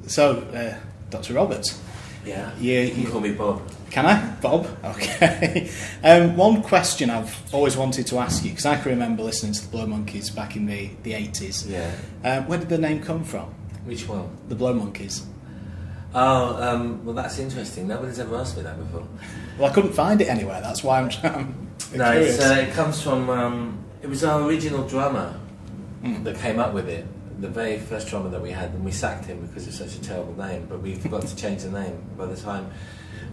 So, Dr. Roberts. Yeah. You can call me Bob. Can I? Bob? Okay. One question I've always wanted to ask you, because I can remember listening to the Blow Monkeys back in the 80s. Yeah. Where did the name come from? Which one? The Blow Monkeys. Oh, well, that's interesting. Nobody's ever asked me that before. Well, I couldn't find it anywhere. That's why I'm curious. It comes from... it was our original drummer that came up with it. The very first drummer that we had, and we sacked him because it's such a terrible name, but we forgot to change the name. By the time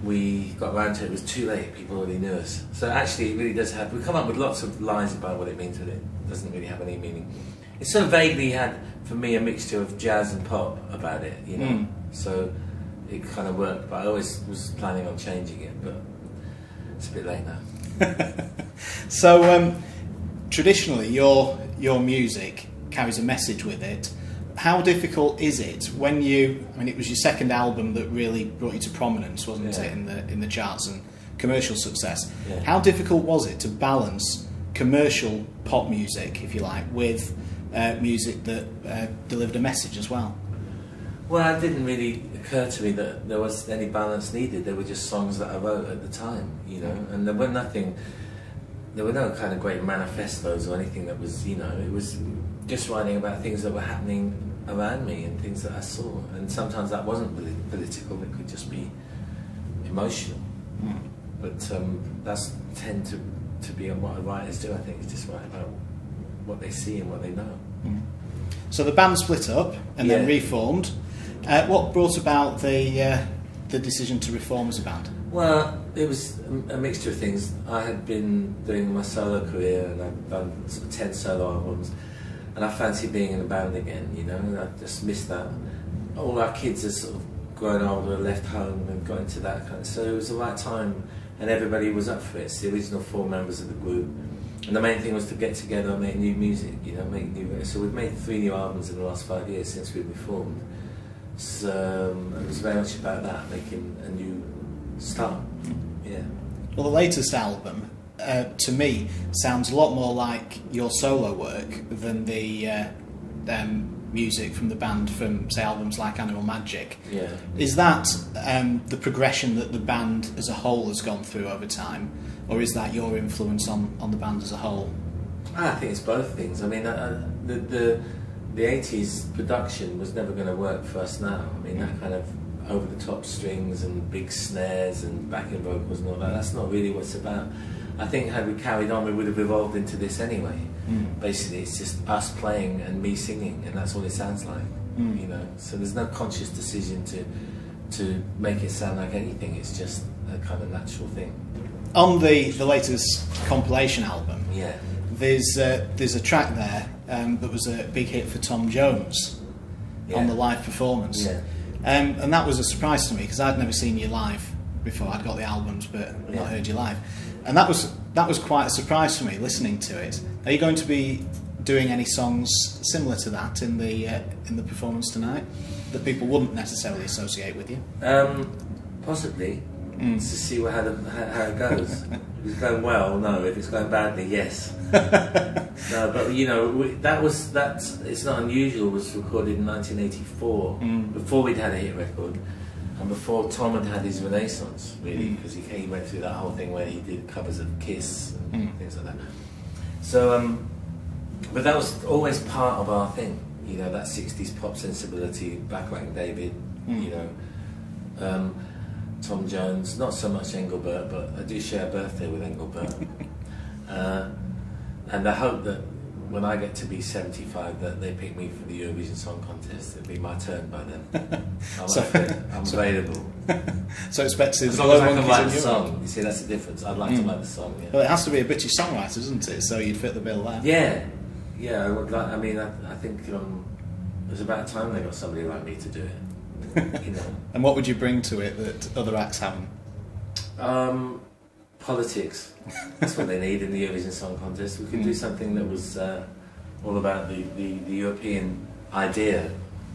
we got around to it, it was too late. People already knew us. So actually, it really does have... We come up with lots of lines about what it means, but it doesn't really have any meaning. It sort of vaguely had, for me, a mixture of jazz and pop about it, you know. So it kind of worked, but I always was planning on changing it, but it's a bit late now. So traditionally, your music carries a message with it. How difficult is it when you... I mean, it was your second album that really brought you to prominence, wasn't it, in the charts and commercial success. Yeah. How difficult was it to balance commercial pop music, if you like, with music that delivered a message as well? Well, it didn't really occur to me that there was any balance needed. They were just songs that I wrote at the time, you know, and there were no kind of great manifestos or anything that was, you know, it was just writing about things that were happening around me and things that I saw. And sometimes that wasn't political, it could just be emotional. But that's tend to be what writers do, I think, is just write about what they see and what they know. So the band split up and then reformed. What brought about the decision to reform as a band? Well, it was a mixture of things. I had been doing my solo career and I'd done sort of 10 solo albums, and I fancied being in a band again, you know, and I just missed that. All our kids had sort of grown older, left home and got into that kind of... So it was the right time and everybody was up for it. It's the original 4 members of the group. And the main thing was to get together and make new music, you know, make new... So we've made 3 new albums in the last 5 years since we reformed. So it was very much about that, making a new start. Yeah. Well, the latest album, to me, sounds a lot more like your solo work than the music from the band from, say, albums like Animal Magic. Yeah. Is that the progression that the band as a whole has gone through over time, or is that your influence on the band as a whole? I think it's both things. I mean, the 80s production was never going to work for us now. I mean, that kind of over-the-top strings and big snares and backing vocals and all that, that's not really what it's about. I think had we carried on, we would have evolved into this anyway. Basically, it's just us playing and me singing, and that's all it sounds like, you know. So there's no conscious decision to make it sound like anything. It's just a kind of natural thing. On the latest compilation album, there's a track there that was a big hit for Tom Jones on the live performance. And that was a surprise to me because I'd never seen you live before. I'd got the albums but not heard you live, and that was quite a surprise for me listening to it. Are you going to be doing any songs similar to that in the performance tonight that people wouldn't necessarily associate with you? Possibly. To see how it goes. If it's going well, no. If it's going badly, yes. No, but you know, it's not unusual. It was recorded in 1984, before we'd had a hit record, and before Tom had his renaissance, really, because he went through that whole thing where he did covers of Kiss and things like that. So, but that was always part of our thing, you know, that 60s pop sensibility, Backrack David, you know. Tom Jones, not so much Engelbert, but I do share a birthday with Engelbert. And I hope that when I get to be 75 that they pick me for the Eurovision Song Contest. It'll be my turn by then. I'm available. So expect as long as I can write the song. You see, that's the difference. I'd like to write the song, Well, it has to be a British songwriter, doesn't it? So you'd fit the bill there. Yeah, I mean, I think there's about time they got somebody like me to do it. You know. And what would you bring to it that other acts haven't? Politics. That's what they need in the Eurovision Song Contest. We could do something that was all about the European idea,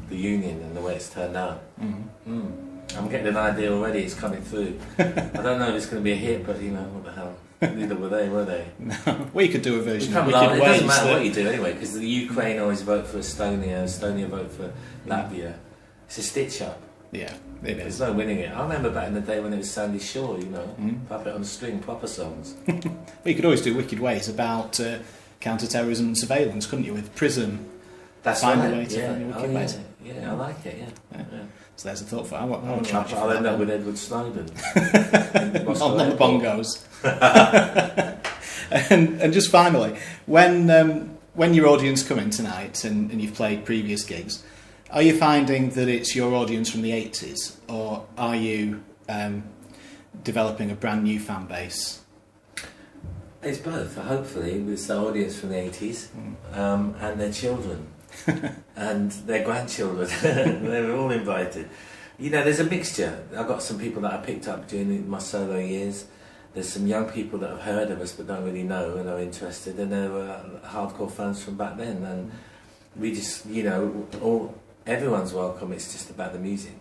the union, and the way it's turned out. I'm getting an idea already. It's coming through. I don't know if it's going to be a hit, but you know, what the hell. Neither were they? No. We could do a version. It doesn't matter what you do anyway, because the Ukraine always vote for Estonia vote for Latvia. it's a stitch up. Yeah, it is. There's no winning it. I remember back in the day when it was Sandy Shaw, you know, Puppet on a String, proper songs. Well, you could always do Wicked Ways about counter-terrorism and surveillance, couldn't you, with Prism? That's Find right. a way to find your Wicked Ways. Yeah, I like it, yeah. So there's a thought for it. I'll end up with Edward Snowden. on the bongos. and just finally, when your audience come in tonight and you've played previous gigs, are you finding that it's your audience from the 80s, or are you developing a brand new fan base? It's both. Hopefully, it's the audience from the 80s and their children and their grandchildren. They're all invited. You know, there's a mixture. I've got some people that I picked up during my solo years. There's some young people that have heard of us but don't really know and are interested, and they were hardcore fans from back then. And we just, you know, everyone's welcome. It's just about the music.